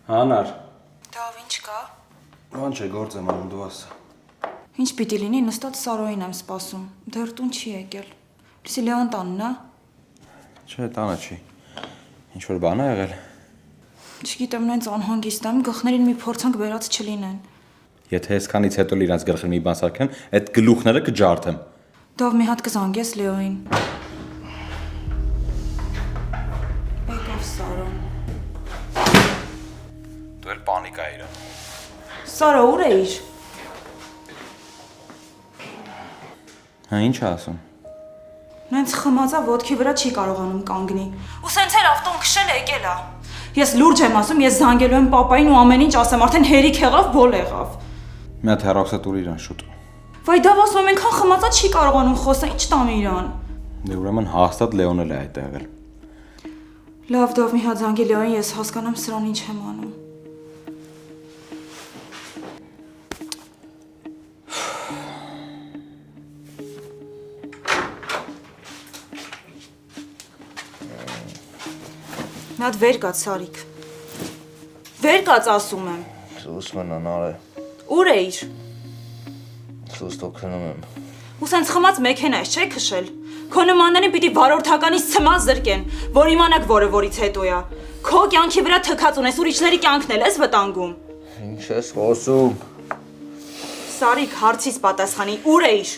Հանար։ Դավ ինչ կա։ Ման չէ գործ եմ անում դու ասա։ Ինչ պիտի լինի, նստած Սարոյին եմ սպասում։ Դեռ տուն չի եկել։ Լսի Լեոն տանն է։ Չէ, տանը չի։ Ինչ որ բան է եղել։ Չգիտեմ, նենց անհանգիստ եմ, գլխներին մի փորձանք բերած չլինեն։ Եթե այսքանից հետո իրանց գլխին մի բան սարքեն, այդ գլուխները կջարդեմ։ Դավ մի հատ կզանգես Լեոին։ Եկավ Սարոն։ Դու էլ պանիկա իրան։ Սարո, ուր էիր։ Հա, ինչ է ասում։ Նենց խմածա ոտքի վրա չի կարողանում կանգնի։ Ու սենց էլ ավտոն քշել եկել է։ Ես լուրջ եմ ասում, ես զանգելու եմ պապային ու ամեն ինչ ասեմ, արդեն հերիք եղավ, բոլ եղավ։ Մի հատ հեռախոսը տուր իրան շուտ։ Վայ դա ասում եմ այնքան խմածա չի կարողանում խոսել, ինչ տամ իրան։ Դե ուրեմն հաստատ Լեոն էլ է այդ եղել։ Լավ, դով մի հատ զանգի Լեոին, ես հասկանամ սրան ինչ եմ անում։ Մի հատ վեր կաց, Սարիկ։ Վեր կաց ասում եմ։ Սուս մնան արե։ Ուր էիր։ Սուս տոքնում եմ։ Ու սենց խմած մեքենա ես, չէ քշել։ Քո նմաններին պիտի վարորդականից ցմած զրկեն, որ իմանաք որը որից հետո է։ Քո կյանքի վրա թքած ունես, ուրիշների կյանքն էլ ես վտանգում։ Ինչ ես խոսում։ Սարիկ, հարցիս պատասխանի, ուր էիր։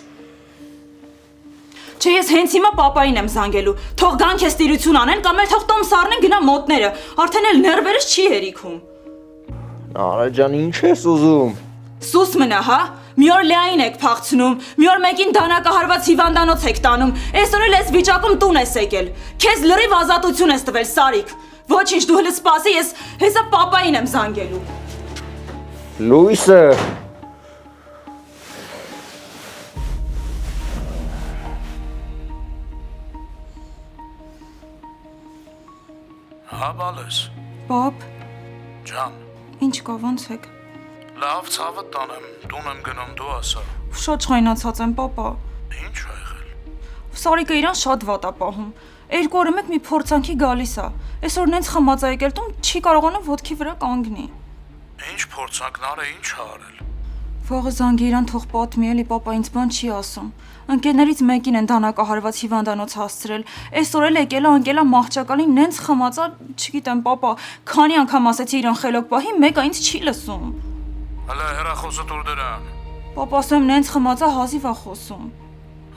Չէ, ես հենց հիմա պապային եմ զանգելու։ Թող գան քեզ տիրություն անեն կամ էլ թող տոմս առնեն գնա մոտները։ Արդեն էլ ներվերս չի հերիքում։ Արե ջան, ինչ ես ուզում։ Սուս մնա, հա։ Մի օր Լեային եք փախցնում, մի օր մեկին դանակահարված հիվանդանոց եք տանում, այսօր էլ այս վիճակում տուն ես եկել։ Քեզ լրիվ ազատություն ես տվել, Սարիկ։ Ոչինչ, դու հենց սպասի, ես հեսա պապային եմ զանգելու։ Լուիսը։ Հա բալես, Պապ, ջան, ինչ կա, ոնց եք։ լավ ցավը տանեմ, տուն եմ գնում դու ասա։ Շատ չխայնացած եմ, պապա։ Ինչ ա եղել։ Սարիկը իրան շատ վատ է պահում։ Երկու օրը մեկ մի փորձանքի գալիս է։ Այսօր նենց խմած է եկել տուն, չի կարողանում ոտքի վրա կանգնի։ Ինչ փորձանքն արե, ինչ ա արել։ Վաղը զանգի իրան թող պատմի, էլի պապա ինձ բան չի ասում։ Ընկերներից մեկին են դանակահարված հիվանդանոց հասցրել։ Այսօր էլ եկել է անկելա մահճակալին նենց խմածա, չգիտեմ, պապա, քանի անգամ ասեցի իրան խելոք պահի, մեկը ինձ չի լսում։ Հələ հեռախոսը տուր դրան։ Պապա ասում նենց խմածա հազիվ է խոսում։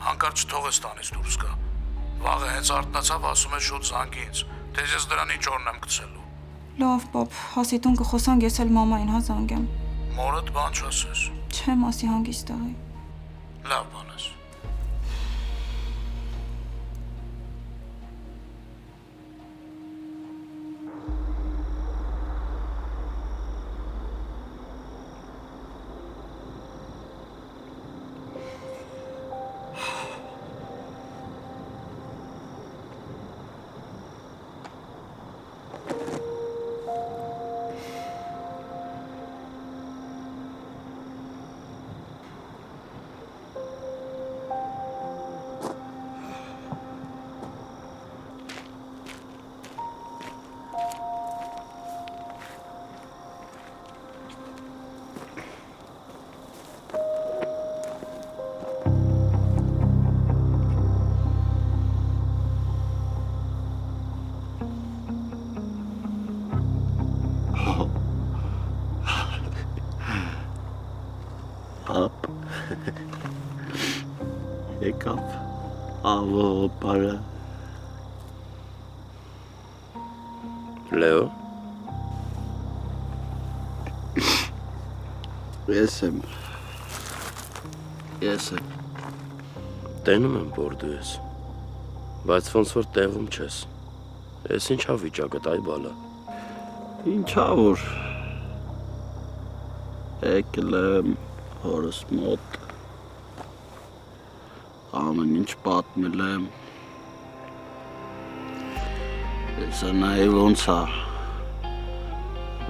Հանկարծ թողես տանից դուրս գա։ Վաղը հենց արթնացավ, ասում է շուտ զանգի ինձ, թե ես դրան ինչ օրն եմ գցելու։ Լավ, պապ, հասի տուն կխոսանք, ես էլ մամային հա զանգեմ։ Մորդ բան չասես։ Չեմ ասի հանգիստ աղի։ Լավ բան ես։ Pap. Եկավ ավո պարը։ Լեո։ Ես եմ։ Տենում եմ, որ դու ես, բայց ոնց որ տեղում չես։ Ես ինչա վիճակդ այ բալա։ Ինչա որ եկել եմ հորս մոտ, ամեն ինչ պատմել եմ, Սա նայ ոնց է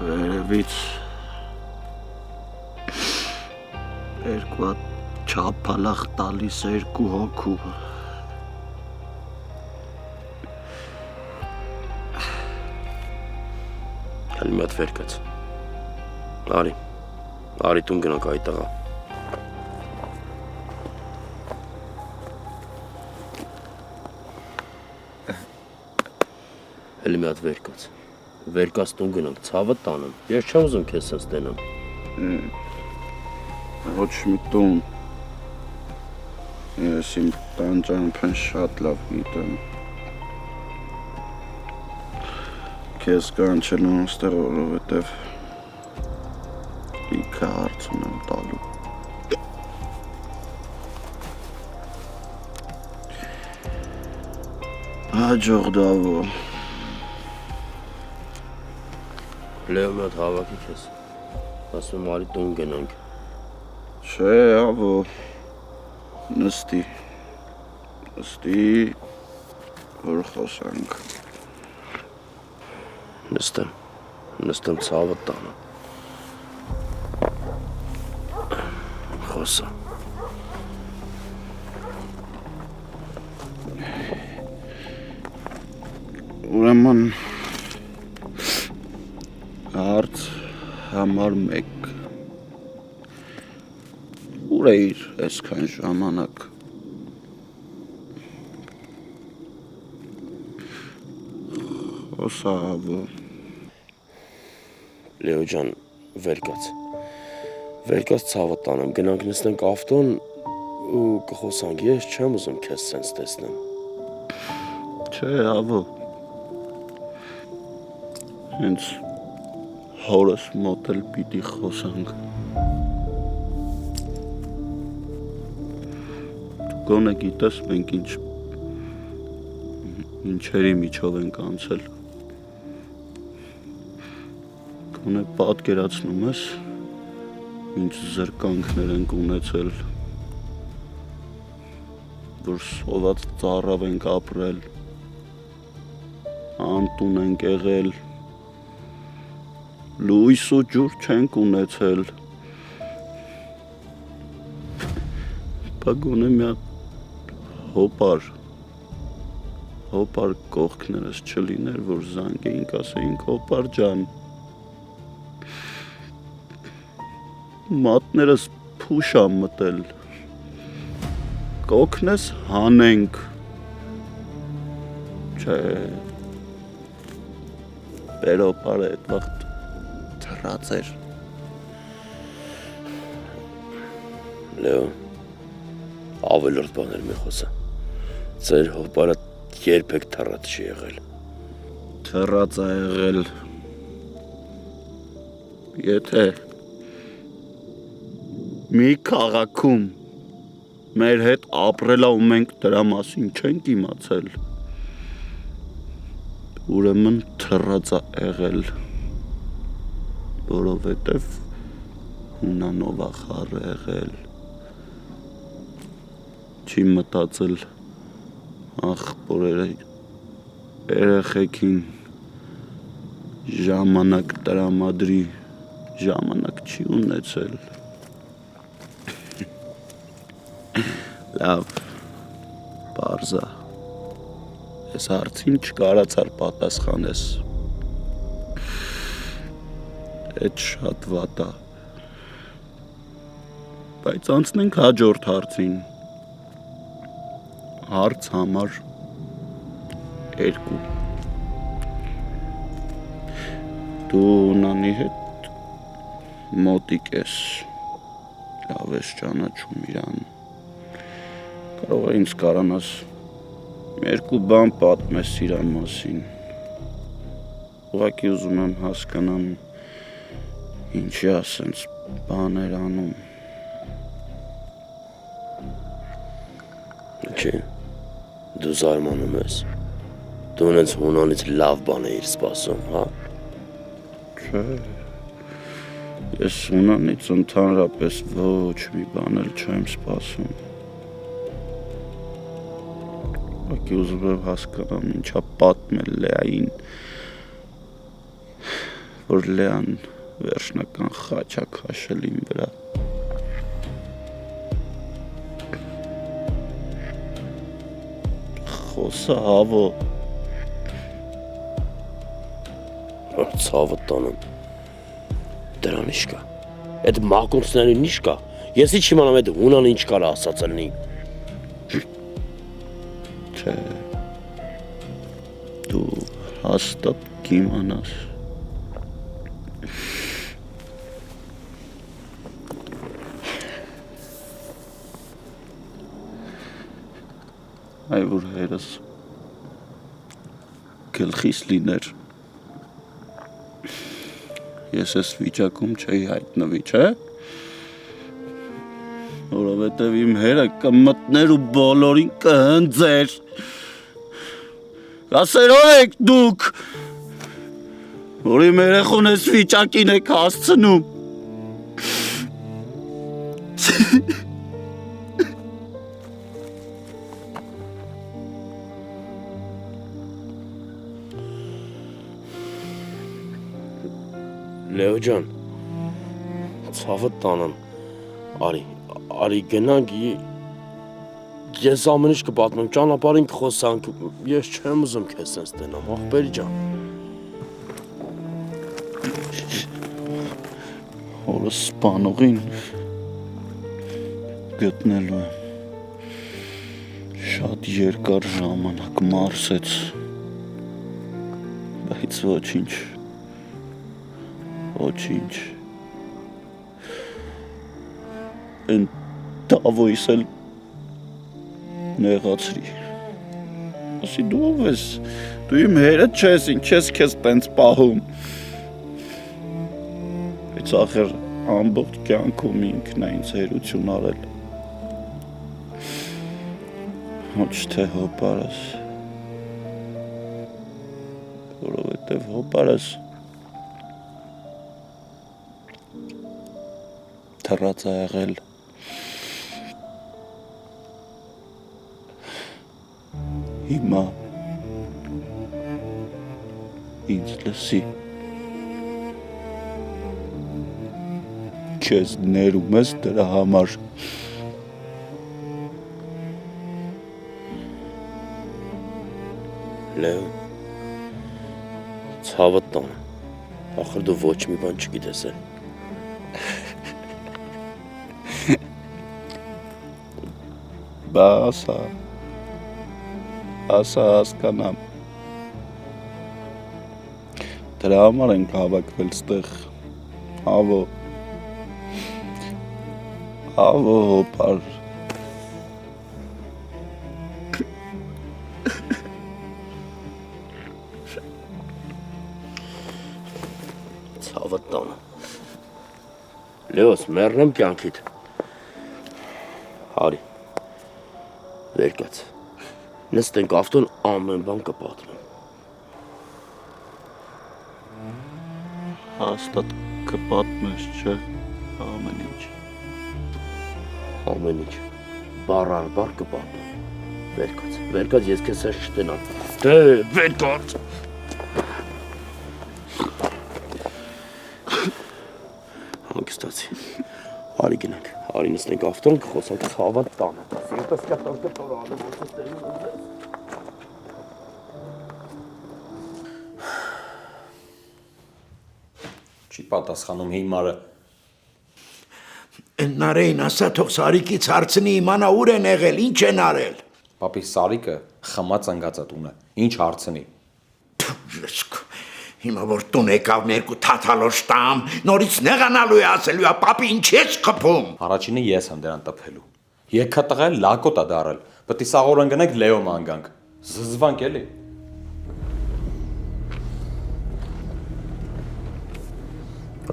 վերևից երկու հատ չափալախ տալիս երկու հոգու Հələ մի հատ վեր կաց Արի տուն գնանք այդ տղա։ Հəli մի հատ վեր կաց տուն գնանք, ցավը տանեմ, ես չեմ ուզում քեզ սենց տենամ։ Ոչ մի տուն, ես իմ տանջանքն շատ լավ գիտեմ, քեզ կանչելու անստեղ որովհետև լիքը հարց ունեմ տալու։ Հաջող դավո։ Լեո մի հատ հավաքի քեզ, ասում եմ արի տուն գնանք։ Չէ, ավո, նստի, որ խոսանք։ Նստեմ ցավը տանը։ Խոսա։ Ուրեմն հարց համար 1 Ուր էիր այսքան ժամանակ։ Խոսա ավո։ Լեո ջան, վեր կաց ցավը տանեմ, գնանք նստենք ավտոն ու կխոսանք, ես չեմ ուզում քեզ սենց տեսնեմ։ Չէ, ավո։ Հենց հորս մոտ էլ պիտի խոսանք։ Դու գոնե գիտես մենք ինչերի միջով ենք անցել։ Գոնե պատկերացնում ես ինչ զրկանքներ ենք ունեցել, որ սոված ծառավ ենք ապրել, անտուն ենք եղել, լույս ու ջուր չենք ունեցել, բա գոնե մի հատ հոպար կողքներս չլիներ, որ զանգեինք, ասեինք հոպար ջան, մատներս փուշ ա մտել, կօգնես հանենք, չէ, բերոպարը այդ վաղտ թռած էր։ Լեո, ավելորդ բաներ մի խոսա, ձեր հոպարը երբեք թռած չի եղել։ Թռած ա եղել, եթե մի քաղաքում մեր հետ ապրելա ու մենք դրա մասին չենք իմացել, ուրեմն թռած ա եղել, որովհետև հունանով ա խառը եղել, չի մտածել ախպորերը երեխեքին ժամանակ տրամադրի, ժամանակ չի ունեցել։ Լավ, պարզա, ես հարցին չկարացար պատասխանես, էդ շատ վատ ա, բայց անցնենք հաջորդ հարցին, հարց համար 2 Դու Նանի հետ մոտիկ ես, լավ ես ճանաչում իրան, կարող է ինձ կարանաս 2 բան պատմես իրան մասին, ուղղակի ուզում եմ հասկանամ ինչի ա սենց բաներ անում։ Չի, դու զարմանում ես, դու ունենց հունանից լավ բան էիր սպասում, հա։ Չէ, ես հունանից ընդհանրապես ոչ մի բան էլ չեմ սպասում։ Ուղղակի ուզում եմ հասկանամ ինչա պատմել Լեային, որ Լեան վերջնական խաչ ա քաշել իմ վրա։ Խոսա հավո։ Ցավը տանեմ, դրան ինչ կա։ Այդ մակունցներին ինչ կա։ Ես ինչ իմանամ այդ հունան ինչ կարա ասած լինի։ Չէ։ Դու հաստատ կիմանաս։ Այ որ հերս գլխիս լիներ։ Ես ես վիճակում չէի հայտնվի, չէ՞։ Որովհետև իմ հերը կմտներ ու բոլորին կհնձեր։ Ասեր ո՞ր եք դուք, որ իմ երեխուն ես վիճակին եք հասցնում։ Լեո ջան, ցավը տանեմ, արի գնանք, ես ամեն ինչ կպատմեմ, ճանապարհին կխոսանք, ես չեմ ուզում քեզ սենց տենամ, ախպերի ջան։ Օրս սպանողին գտնելու եմ, շատ երկար ժամանակ մարսեց, բայց ոչինչ, են տավոյս էլ նեղացրի, ասի դու ով ես, դու իմ հերը չես, ինչ ես կեզ տենց պահում, բայց ախր ամբողջ կյանքում ինքն է ինձ հերություն արել, ոչ թե հոպարս, որովհետև հոպարս թռած է եղել, հիմա ինձ լսի, քեզ ներում ես դրա համար, Լեո, ցավը տանեմ, ախր դու ոչ մի բան չգիտես էլ։ Բա ասա հասկանամ, դրա համար ենք հավաքվել ստեղ, ավո հոպար, Ցավը տանեմ, Լեոս, մեռնեմ կյանքիդ, արի, վեր կաց, նստենք ավտոն ամեն բան կպատմեմ։ հաստատ կպատմես, չէ, ամեն ինչ, Ամեն ինչ, բառ առ բառ կպատմեմ, վեր կաց, ես քեզ ես չտենամ, դե, վեր կաց։ Հանգստացի, արի գնանք, արի նստենք ավտոն, կխոսանք ցավը տանը, սիրտս կտոր անում, ոնց ես տենում ես։ Չի պատասխանում հիմարը։ Նարեին ասա թող Սարիկից հարցնի իմանա ուր են եղել, ինչ են արել։ Պապի Սարիկը խմած ընկած է տունը, ինչ հարցնի։ Հիմա որ տուն եկավ ներկու թաթալոշ տամ, նորից նեղանալու է ասելու, պապի ինչ ես խփում։ Առաջինը ես եմ դրան տփելու։ Եկա տղա լակոտ է դարել։ Պետք է սաղորեն գնանք Լեո ման գանք։ Զզվանք էլի։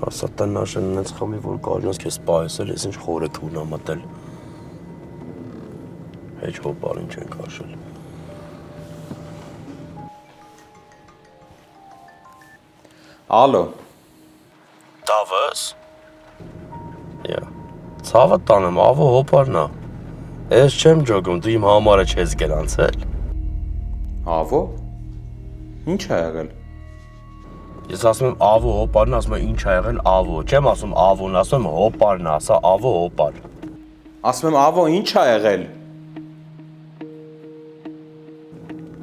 Ասա տնաշեն նենց խմի, որ կարնաս քեզ պահեսել, ես ինչ խորեք ունա մտել։ Հեչ հոպարին չենք հաշել։ Ալո։ Դավս։ Ցավը տանեմ, ավո հոպարնա։ Ես չեմ ջոգում, դու իմ համարը չես գրանցել։ Ավո։ Ինչ ա եղել։ Ես ասում եմ ավո հոպարն, ասում եմ ինչ ա եղել ավո, չեմ ասում ավոն, ասում եմ հոպարն, ասա ավո հոպար։ Ասում եմ ավո ինչ ա եղել։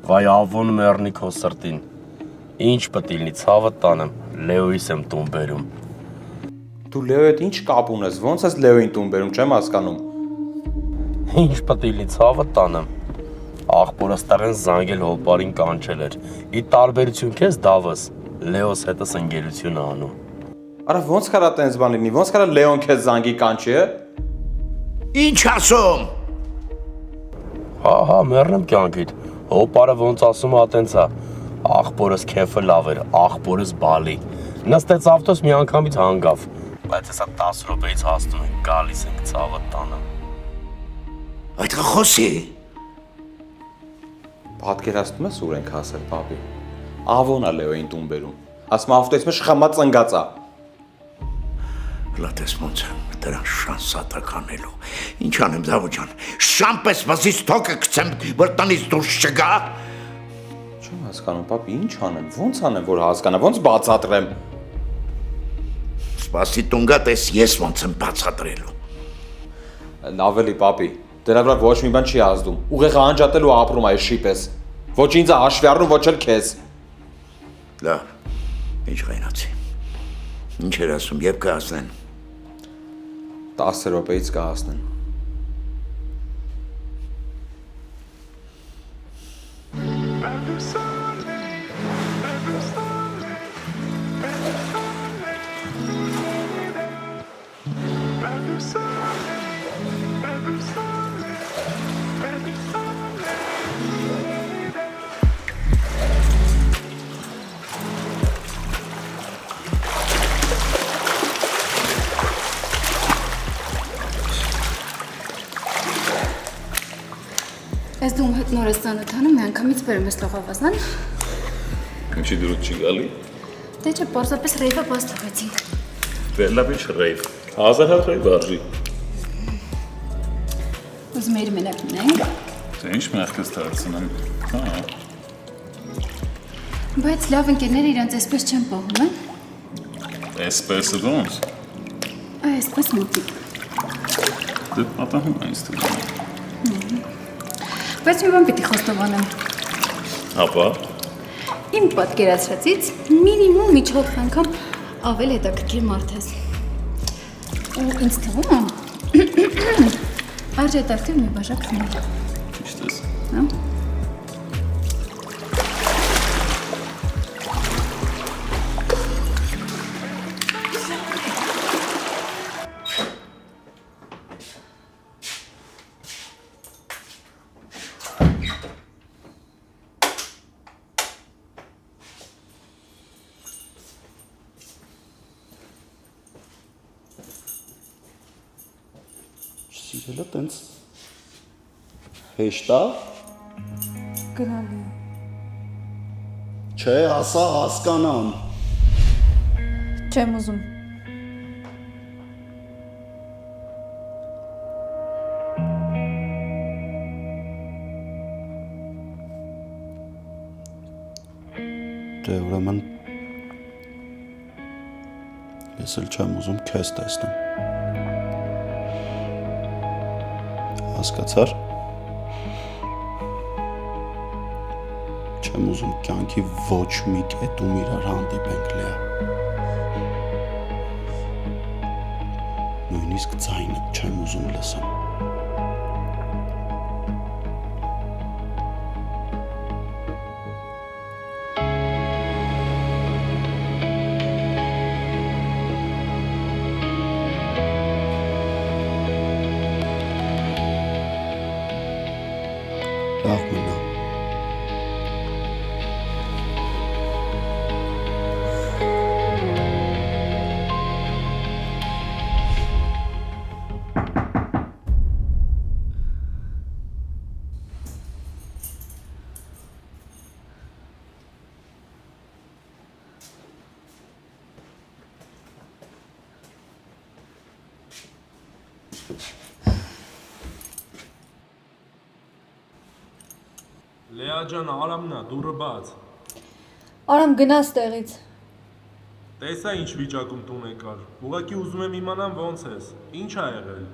Վայ ավոն մեռնի քո սրտին։ Ինչ պետք լինի, ցավը տանեմ, Լեոյիս եմ տուն բերում։ Դու Լեոյի հետ ինչ կապ ունես, ոնց ես Լեոյին տուն բերում, չեմ հասկանում։ Ինչ պետք է լի ցավը տանեմ։ Աղբորս տղեն զանգել հոպարին կանչել էր։ Ի տարբերություն քեզ Դավս, Լեոս հետս ընկերություն անում։ Արա ոնց կարա տենց բան լինի, ոնց կարա Լեոն քեզ զանգի կանչի, է։ Ինչ ասում։ Հա, մեռնեմ կյանքիդ։ Հոպարը ոնց ասում է, տենց է։ Աղբորս քեֆը լավ էր, աղբորս բալի։ Նստեց ավտոս մի անգամից հանգավ։ Բայց հեսա 10 րոպեից հասնում ենք, գալիս ենք ցավը տանը։ Այդ խոսի։ Պատկերացնում ես ուր ենք հասել, պապի։ Ավոնա Լեոյին տուն բերում։ Ասում ավտոյից մեջ խմած ծնգած է։ Լատես ոնց դրան շանսատակ անելու։ Ինչ անեմ Դավո ջան։ Շամպես վազից թոկը գցեմ, որ տնից դուրս չգա։ Չեմ հասկանում, պապի, ինչ անեմ, ոնց անեմ, որ հասկանա, ոնց բացատրեմ։ Սպասի տունգա տես ես ոնց եմ բացատրելու։ Լավ էլի, պապի, դրա վրա ոչ մի բան չի ազդում։ Ուղեղը անջատելու ապրում այս շիպես։ Ոչ ինձ է հաշվի առնում, ոչ էլ քեզ։ Լավ, ինչ գայնացի։ Ինչ էր ասում, երբ կհասնեն։ 10 րոպեից կհասնեն։ Ես դու հետ նոր ես ծանոթանում, մի անգամից բերում ես լողավազան։ Ինչի դրուց չի գալի։ Դե չէ, պարզապես ռեյվը բաց թողեցինք։ Դե լավ ինչ ռեյվ։ 1000 հատ ռեյվ արժի։ Ուզում էիր մենակ մնանք։ Դե ինչ մեղքս դարձնեմ։ Հա։ Բայց լավ ընկերները իրանց այսպես չեն պահում, են։ Էսպես ոնց։ Այսպես մոտիկ։ Դե պատահում է ինձ թվում։ Բայց մի բան պիտի խոստովանեմ։ Հապա։ Իմ պատկերացրածից մինիմում միջով անգամ ավել հետաքրքիր մարդ ես։ Ու ինձ թվում է արժե տակտիվ մի բաժակ խմել։ Ճիշտ ես։ Հա։ Սիրելը տենց հեշտ է։ Գնալի։ Չէ, ասա հասկանամ։ Չեմ ուզում։ Դե ուրեմն ես էլ չեմ ուզում քեզ տեսնեմ։ Հասկացար։ Չեմ ուզում կյանքի ոչ մի կետում իրար հանդիպենք, Լեա։ Նույնիսկ ձայնդ չեմ ուզում լսեմ։ Լավ մնա։ Լեա ջան, Արամն է, դուրը բաց։ Արամ գնաց տեղից։ Տեսա ինչ վիճակում տուն եկար։ Ուղղակի ուզում եմ իմանամ ոնց ես։ Ինչ ա եղել։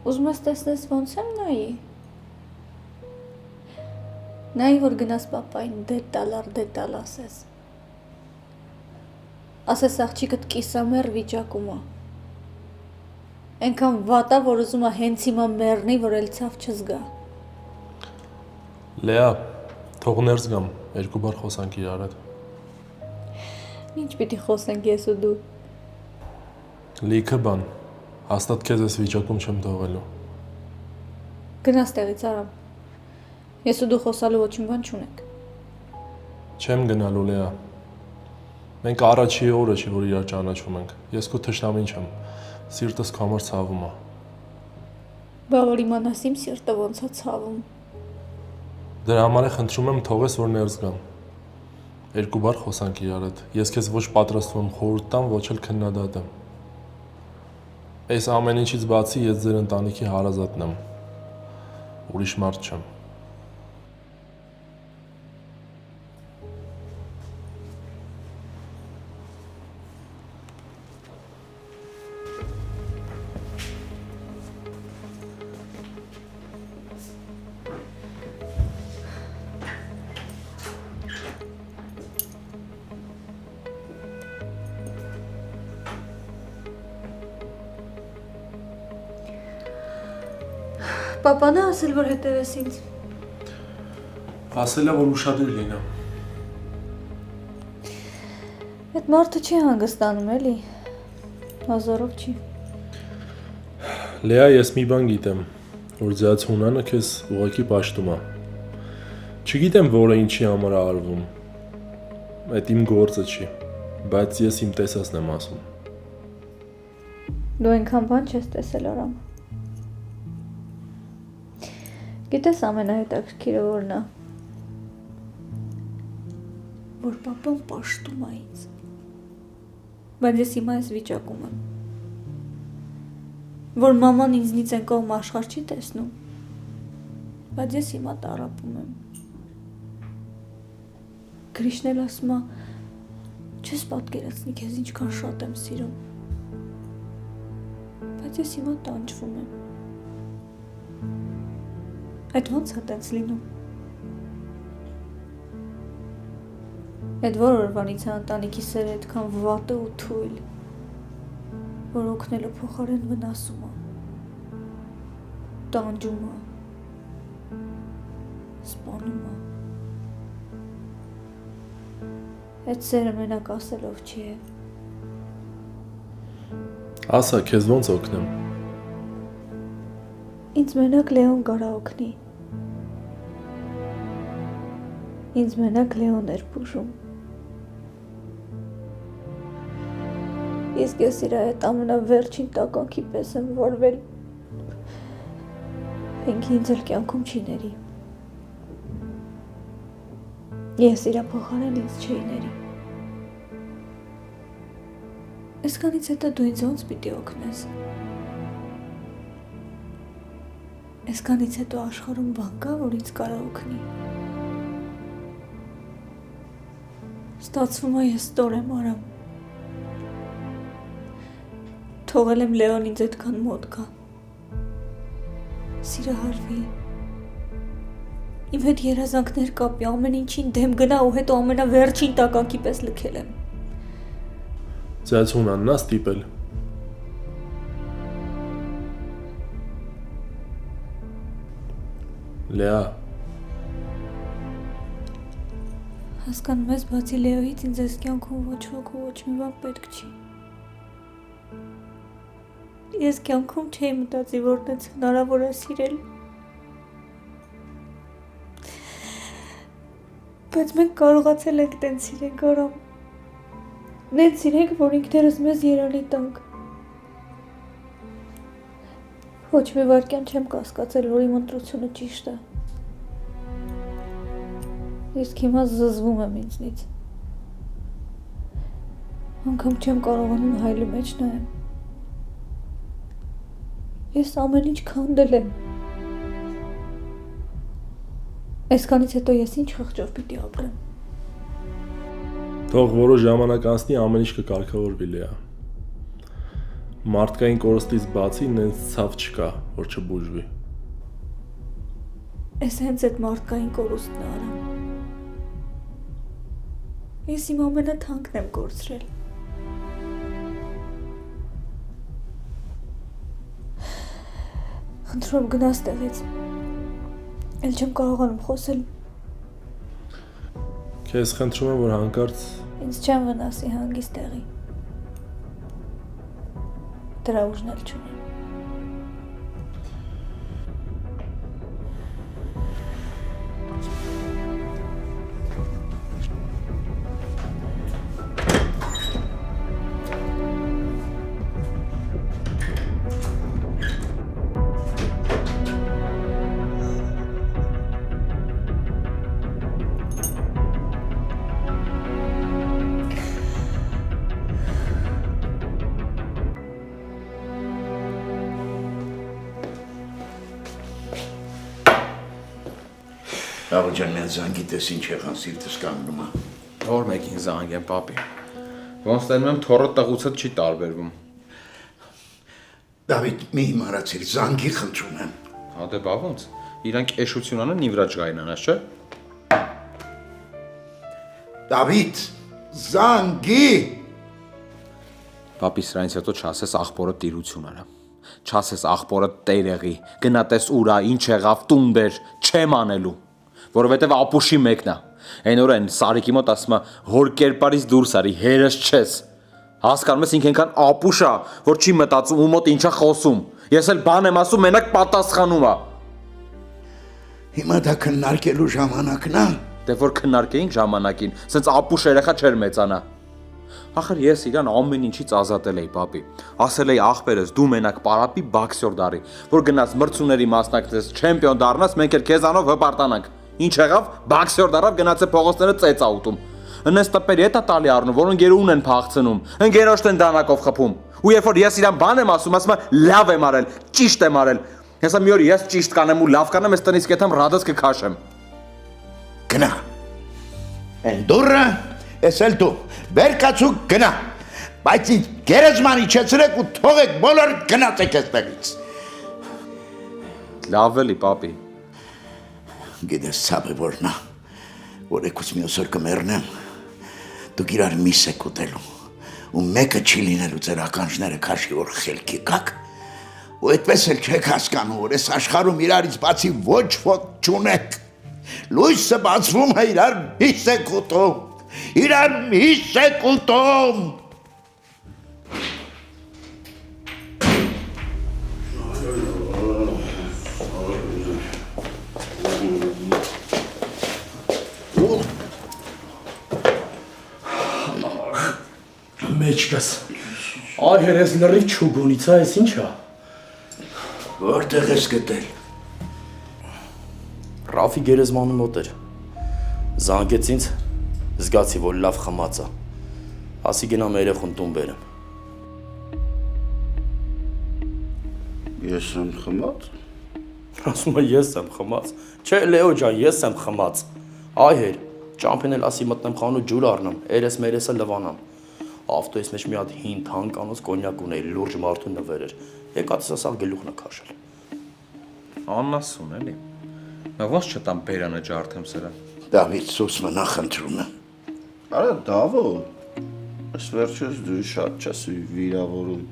Ուզում ես տեսնես ոնց եմ նայի։ Նայի որ գնաս պապային դետալ ասես։ Ասես աղջիկդ կիսամեռ վիճակում է։ Այնքան վատա, որ ուզում է հենց հիմա մեռնի, որ էլ ցավ չզգա։ Լեա, թող ներս գամ, երկու բառ խոսանք իրար հետ։ Ինչ պիտի խոսենք ես ու դու։ Լիքը բան, հաստատ քեզ այս վիճակում չեմ թողելու։ Գնաս տեղից Արամ։ Ես ու դու խոսալու ոչինչ բան չունենք։ Չեմ գնալու Լեա։ Մենք առաջի օրը չի որ իրար ճանաչում ենք։ Ես քո թշնամին չեմ։ Սիրտս քո համար ցավում է։ Բա որ իմանաս իմ սիրտը ոնց է ցավում։ Դրա համար է խնդրում եմ թողես որ ներս գամ։ Երկու բառ խոսանք իրար հետ։ Ես քեզ ոչ պատրաստվում եմ խորհուրդ տամ, ոչ էլ քննադատեմ։ Այս ամեն ինչից բացի ես ձեր ընտանիքի հարազատն եմ։ Ուրիշ մարդ չեմ։ Պապան է ասել, որ հետևես ինձ։ Ասել է որ ուշադիր լինեմ։ Այդ մարդը չի հանգստանում էլի։ Հազարով չի։ Լեա, ես մի բան գիտեմ, որ ձեզ հունանը քեզ ուղղակի պաշտում է։ Չգիտեմ որը ինչի համար է արվում։ Այդ իմ գործը չի, բայց ես իմ տեսածն եմ ասում։ Դու այնքան բան չես տեսել Արամ։ Գիտես ամենահետաքրքիրը որն է։ Որ պապան պաշտում է ինձ։ Բայց ես հիմա այս վիճակում եմ։ Որ մաման ինձնից են կողմ աշխարհ չի տեսնում։ Բայց ես հիմա տառապում եմ։ Գրիշն էլ ասում է, չես պատկերացնի քեզ ինչքան շատ եմ սիրում։ Բայց ես հիմա տանջվում եմ։ Այդ ոնց է տենց լինում։ Այդ որ օրվանից է ընտանիքի սերը այդքան վատը ու թույլ, որ օգնելու փոխարեն վնասում է, տանջում է, սպանում է։ Այդ սերը մենակ ասելով չի է։ Ասա, քեզ ոնց օգնեմ։ Ինձ մենակ Լեոն կարա օգնի։ Ինձ մենակ Լեոն էր բուժում։ Իսկ ես իր այդ ամենավերջին տականքի պես եմ վարվել։ Ինքը ինձ էլ կյանքում չի ների։ Ես իր փոխարեն ինձ չէի ների։ Այսքանից հետո դու ինձ ոնց պիտի օգնես։ Այսքանից հետո աշխարհում բան կա, որ ինձ կարա օգնի։ Ստացվում է ես ստոր եմ Արամ։ Թողել եմ Լեոն ինձ այդքան մոտ գա։ Սիրահարվի։ Իմ հետ երազանքներ կապի, ամեն ինչին դեմ գնա ու հետո ամենավերջին տականքի պես լքել եմ։ Ձեզ հունանն է ստիպել։ Լեա, Հասկանում ես, բացի Լեոյից ինձ այս կյանքում ոչ ոք ու ոչ մի բան պետք չի։ Ես կյանքում չէի մտածի, որ դից հնարավոր է սիրել։ Բայց մենք կարողացել ենք տենց սիրենք Արամ։ Նենց սիրենք, որ ինքներս մեզ երանի տանք։ Ոչ մի վայրկյան չեմ կասկածել, որ իմ ընտրությունը ճիշտ է։ Իսկ հիմա զզվում եմ ինձնից։ Անգամ չեմ կարողանում հայլի մեջ նայեմ։ Ես ամեն ինչ քանդել եմ։ Այսքանից հետո ես ինչ խղճով պիտի ապրեմ։ Թող որոշ ժամանակ անցնի ամեն ինչ կկարգավորվի Լեա։ Մարդկային կորստից բացի նենց ցավ չկա, որ չբուժվի։ Ես հենց այդ մարդկային կորուստն է արամ։ Ես իմ ամենաթանկն եմ կորցրել։ Խնդրում եմ գնաս տեղից։ Էլ չեմ կարողանում խոսել։ Քեզ խնդրում եմ, որ հանկարծ Ինձ չեմ վնասի հանգիստ տեղի։ Դրա ուժն էլ չունեմ։ Աղջան միան զանգի տես ինչ եղան սիրտս կանգնում է։ Որ մեկին զանգեմ, պապի։ Ոնց տենում եմ թորը տղուցդ չի տարբերվում։ Դավիթ, մի իմարացիր, զանգի խնդրում եմ։ Հա դե բա ոնց։ Իրանք էշություն անեն նիվրաջ գայնանաս, չէ։ Դավիթ, զանգի։ Պապի սրանից հետո չասես աղբորը տիրություն արա։ Չասես աղբորը տերեղի, գնա տես ուրա, ինչ եղավ, տուն բեր, չեմ անելու։ Որովհետև ապուշի մեկն է։ Այն օրեն Սարիկի մոտ ասում է, հոր կերպարից դուրս արի, հերս չես։ Հասկանում ես ինք այնքան ապուշ է, որ չի մտածում ու մոտ ինչա խոսում։ Ես էլ բան եմ ասում, մենակ պատասխանում է։ Հիմա դա քննարկելու ժամանակն է։ Դե որ քննարկեինք ժամանակին, սենց ապուշ երեխա չէր մեծանա։ Ախր ես իրան ամեն ինչից ազատել էի, պապի։ Ասել էի աղբերս, դու մենակ պարապի բոքսեր դարի, որ գնաս մրցումների մասնակցես, չեմպիոն դառնաս, մենք էլ քեզանով հպարտանանք։ Ինչ եղավ, բոքսեր դարավ գնացե փողոցները ծեծ աուտում։ Ընես տպերի հետ է տալի առնում, որ ընկերուն են փախցնում, ընկերոջն են դանակով խփում։ Ու երբ որ ես իրան բան եմ ասում, ասում է լավ եմ արել, ճիշտ եմ արել։ Հեսա մի օր ես ճիշտ կանեմ ու լավ կանեմ, ես տնից կեթամ ռադս կքաշեմ։ Գնա։ Են դուրը, ես էլ դու, վեր կացու գնա։ Բայց ինձ գերեզմանի չեցրեք ու թողեք բոլոր գնացեք այստեղից։ Լավ էլի, պապի։ Գիտես ցավը որն է, որ եկուց մյուս օր կմեռնեմ, դուք իրար միս եք ուտելու, ու մեկը չի լինելու ձեր ականջները քաշի, որ խելքի կաք, ու այդպես էլ չեք հասկանում, որ այս աշխարհում իրարից բացի ոչ ոք չունեք, լույսը բացվում է իրար միս եք ուտում, իրար միս եք ուտում։ Մեջկս, այ հերես լրիվ չուգունիցա ես ինչա։ Որտեղ ես գտել։ Ռաֆի գերեզմանի մոտ էր։ Զանգեց ինձ, զգացի, որ լավ խմած է։ Ասի գնամ երեխուն տուն բերեմ։ Ես եմ խմած։ Ասում է ես եմ խմած։ Չէ, Լեո ջան, ես եմ խմած։ Այ հեր, ճամփին էլ ասի մտնեմ խանութ ջուր առնեմ, երես մերեսը լվանամ։ Ավտոյիս մեջ մի հատ հին թանկանոց կոնյակ ունեի, լուրջ մարդու նվեր էր։ Եկած ասավ գլուխն է քաշել։ Աննասուն էլի։ Նա ոնց չտամ բերանը ջարդեմ սրա։ Դավիթ սուս մնա խնդրում եմ։ Արա դավո։ Այս վերջից դու շատ չես վիրավորում։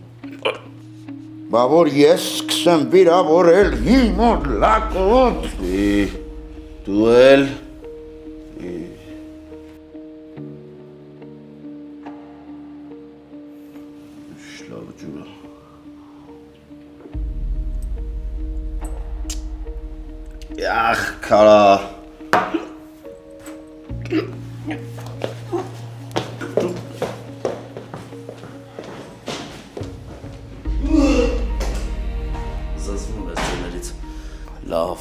Բա որ ես սկսեմ վիրավորել հիմոր լակոտ։ Դու էլ Շլավ ջուրը։ Ախ, քարա։ Զզվում ես ձեներից։ Լավ։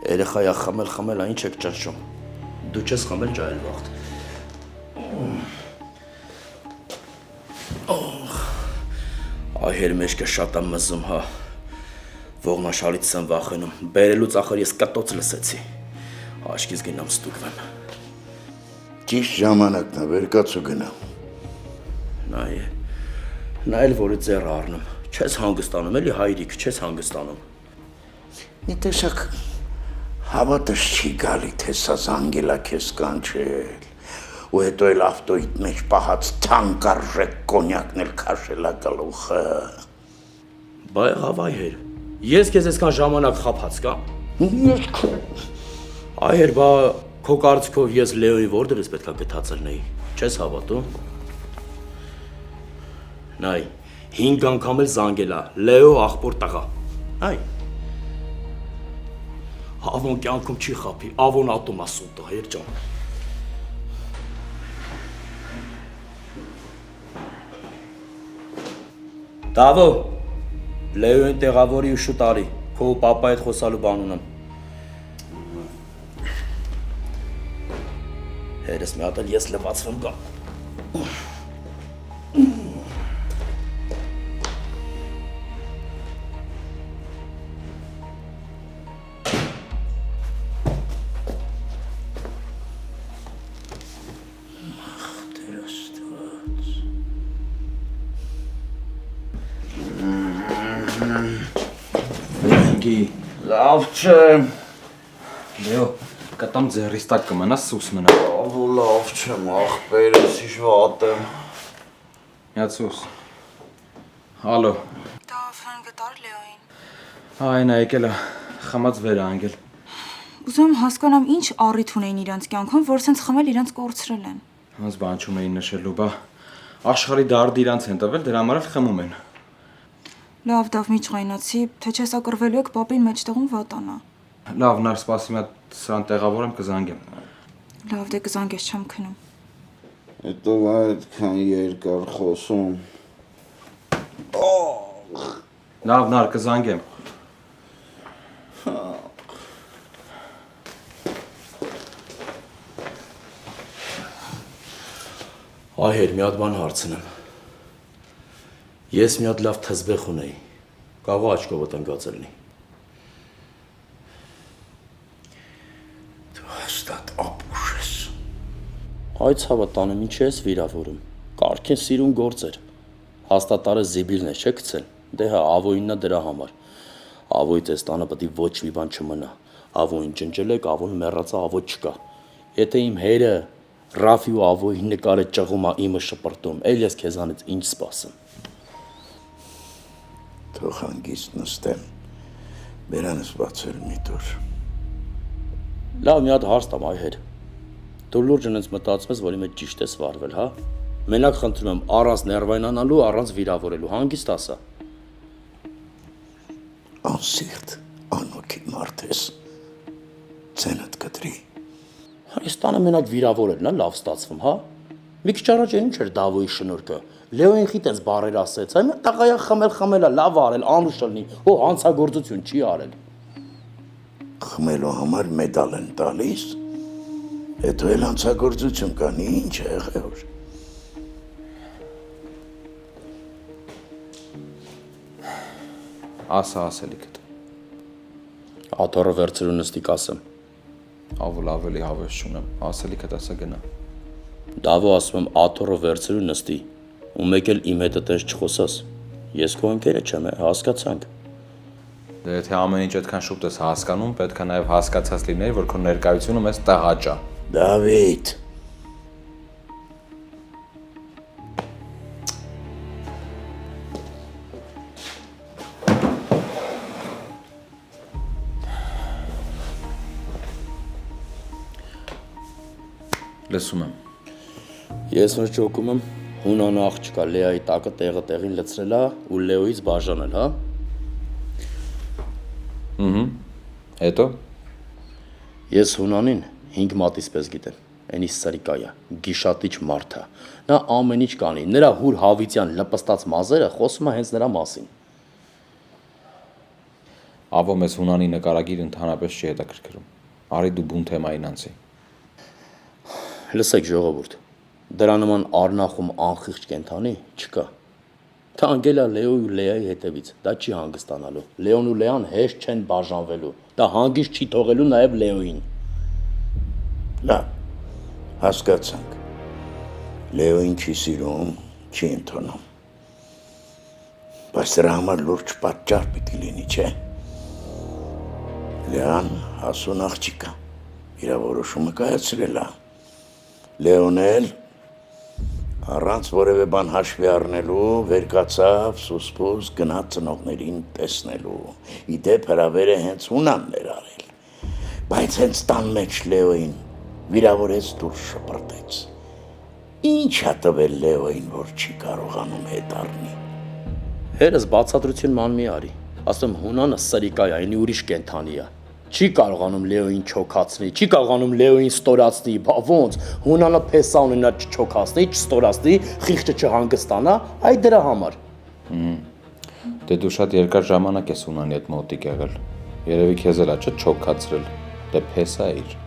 Երեխայա խմել, ինչ եք ճնշում։ Դու չես խմել ջահել վաղտ։ Այհեր մեջքը շատ եմ մզում, հա։ Ողնաշարից եմ վախենում։ Բերելուց ախր ես կտոց լսեցի։ Աշկից գնամ ստուգվեմ։ Ճիշտ ժամանակն է, վեր կացու գնա։ Նա էլ որը ձեռը առնում։ Չես հանգստանում, էլի հայրիկ, չես հանգստանում։ Մի տեսակ հավատս չի գալի, թե սա զանգելա քեզ կանչել, ու հետո էլ ավտոյիդ մեջ պահած թանկարժեք կոնյակն էլ քաշելա գլուխը։ Բայ հավայր։ Ես քեզ այսքան ժամանակ խափած կա։ Այր բա քո կարծիքով ես Լեոյի որտեղից պետքա գտածել նեի։ Չես հավատում։ Նայ, 5 անգամ էլ զանգելա Լեո աղբոր տղա։ Այ։ Ավոն կյանքում չի խափի, ավոն ատոմ ասում տղա, երջան։ Դավո, Լեոյին տեղավորի ու շուտ արի, քո պապա հետ խոսալու բան ունեմ։ Հերս մի հատ էլ ես լվացվում գա։ Լավ չեմ։ Լեո, կտամ ձեռիս տակ կմնաս սուս մնա։ Ավո լավ չեմ, ախպերս հիշվատ եմ։ Միած սուս։ Հալո։ Դավան գտար Լեոին։ Այն եկել է, խմած վեր է անգել։ Ուզում հասկանամ ինչ առիթ ունեին իրանց կյանքում, որ սենց խմել իրանց կորցրել են։ Ոնց բան չունեին նշելու, բա աշխարհի դարդը իրանց են տվել, դրա համար էլ խմում են։ Լավ, դավ մի չղայնացի, թե չես ակրվելու եք պապին մեջտեղում վատանա։ Լավ, նար սպասի մա սրան տեղավորեմ կզանգեմ։ Լավ, դե կզանգես չեմ քնում։ Հետո այդքան երկար խոսում։ Լավ, նար կզանգեմ։ Այր, մի հատ բան հարցնեմ։ Ես մի հատ լավ թզբեղ ունեի, կաղո աչքովդ ընկածել լինի։ Դու հաստատ ապուշ ես։ Այ ցավը տանը ինչ ես վիրավորում, կարգեն սիրուն գործեր։ Հաստատարը զիբիլն է չէ գցել, դե հա ավոյինն է դրա համար։ Ավոյից այս տանը պետք է ոչ մի բան չմնա, ավոյին ջնջել եք, ավոն մեռածա, ավո չկա։ Եթե իմ հերը Ռաֆի ու ավոյի նկարը ճղում է իմը շպրտում, էլ ես քեզանից ինչ սպասեմ։ Թող հանգիստ նստեմ, բերանս բացել մի տոր։ Լավ, մի հատ հարց տամ այ հեր։ Դու լուրջ ինձ մտածում ես, որ իմ հետ ճիշտ ես վարվել, հա։ Մենակ խնդրում եմ առանց ներվայնանալու, առանց վիրավորելու, հանգիստ ասա։ Անսիրտ, անօքի մարդ ես, ցենդ կտրի։ Այս տանը մենակ վիրավորելն է լավ ստացվում, հա։ Մի քիչ առաջ ինչ էր Դավոյի շնորհքը։ Լեոին խիտ էս բարեր ասեց, այ մեն տղայա խմել է, լավ արել, անուշ լինի, հո հանցագործություն չի արել։ Խմելու համար մեդալ են տալիս, հետո էլ հանցագործություն կանի, ինչ է եղել։ Ասա ասելիքդ։ Աթոռը վերցրու նստի կասեմ։ Ավոլ ավելի հավես չունեմ, ասելիքդ ասա գնա։ Դավո ասում եմ աթոռը վերցրու նստի, ու մեկ էլ իմ հետ այդպես չխոսաս։ Ես քո ընկերը չեմ, հասկացանք։ Դե եթե ամեն ինչ այդքան շուտ ես հասկանում, պետք է նաև հասկացած լիներ, որ քո ներկայությունը մեզ տղաճ է։ Դավիթ։ Լսում եմ։ Ես ոչ ճոկում եմ, հունանը աղջկա Լեայի տակը տեղը տեղին լցրել է ու Լեոյից բաժանել, հա։ Հետո Ես հունանին 5 մատից պես գիտեմ, այնից սրիկայա, գիշատիչ մարդ է։ Նա ամեն ինչ կանի, նրա հուր Հավիտյան լպստած մազերը խոսում է հենց նրա մասին։ Ավո մեզ հունանի նկարագիր ընդհանրապես չի հետաքրքրում։ Արի դու բուն թեմային անցի։ Լսեք ժողովուրդ, դրա նման առնախում անխիղճ կենթանի չկա։ Թանկելա Լեոյի ու Լեայի հետևից, դա չի հանգստանալու։ Լեոն ու Լեան հեշտ չեն բաժանվելու։ Դա հանգիստ չի թողելու նաև Լեոյին։ Լավ, հասկացանք։ Լեոին չի սիրում, չի ընդունում։ Բայց դրա համար լուրջ պատճառ պիտի լինի, չէ։ Լեան հասուն աղջիկա, իր որոշումը կայացրել է։ Լեոնն էլ առանց որևէ բան հաշվի առնելու վեր կացավ սուսպուս գնաց ծնողներին տեսնելու։ Իդեպ հրավերը հենց Հունանն էր արել։ Բայց հենց տան մեջ Լեոին վիրավորեց դուրս շպրտեց։ Ինչ է տվել Լեոին, որ չի կարողանում հետ առնի։ Հերս բացատրություն ման մի արի։ Ասում Հունանը սրիկա է, այնի ուրիշ կենթանի է։ Չի կարողանում Լեոին չոքացնի, չի կարողանում Լեոին ստորացնի, բա ոնց Հունանը փեսա ունենա չչոքացնի, չստորացնի, խիղճը չհանգստանա, այ դրա համար։ Դե դու շատ երկար ժամանակ ես Հունանի հետ մոտիկ եղել։ Երևի քեզ էլ է չոքացրել։ Դե փեսա իր։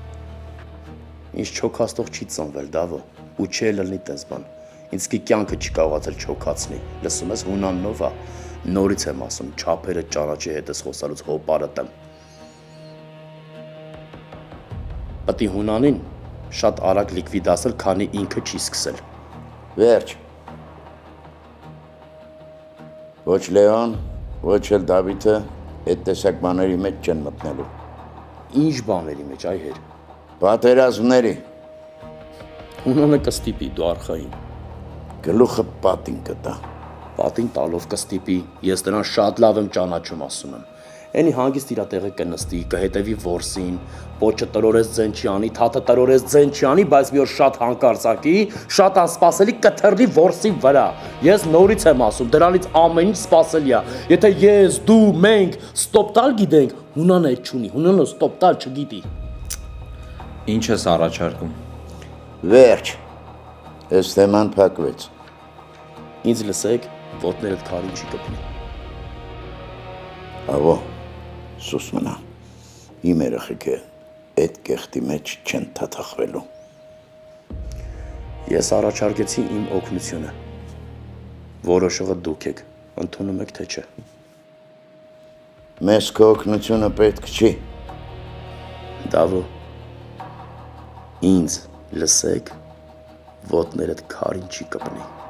Ինչ չոքաստող չի ծնվել, Դավո, ու չի ելնի տես բան։ Ինձ կի կյանքը չի կարողացել չոքացնի։ Լսում ես Հունաննով է։ Նորից եմ ասում, չափերը ճանաչի հետ ես խոսալուց հոպարը տեմ։ Պատի Հունանին շատ արագ լիկվիդացել, քանի ինքը չի սկսել։ Վերջ։ Ոչ Լեոն, ոչ էլ Դավիթը այդ տեսակ բաների մեջ չեն մտնելու։ Ինչ բաների մեջ, այ հեր։ Պատերազմների։ Հունանը կստիպի դու արխային։ Գլուխը պատին կտա։ Պատին տալով կստիպի, ես նրան շատ լավ եմ ճանաչում, ասում եմ։ Էնի հանգիստ իրա տեղը կնստի, կհետևի որսին, պոչը տրորես ձեն չի անի, թաթը տրորես ձեն չի անի, բայց մի օր շատ հանկարծակի, շատ անսպասելի կթռնի որսի վրա։ Ես նորից եմ ասում, դրանից ամեն ինչ սպասելի է։ Եթե ես, դու, մենք ստոպ տալ գիտենք, Հունանը այդ չունի, Հունանը ստոպ տալ չգիտի։ Ինչ ես առաջարկում։ Վերջ։ Այս թեման փակվեց։ Ինձ լսեք, ոտներդ քարին չի կպնի։ Ավո, սուս մնա, իմ երեխեքը այդ կեղտի մեջ չեն թաթախվելու։ Ես առաջարկեցի իմ օգնությունը։ Որոշողը դուք եք, ընդունում եք թե չէ։ Մեզ քո օգնությունը պետք չի։ Դավո, ինձ լսեք, ոտներդ քարին չի կպնի։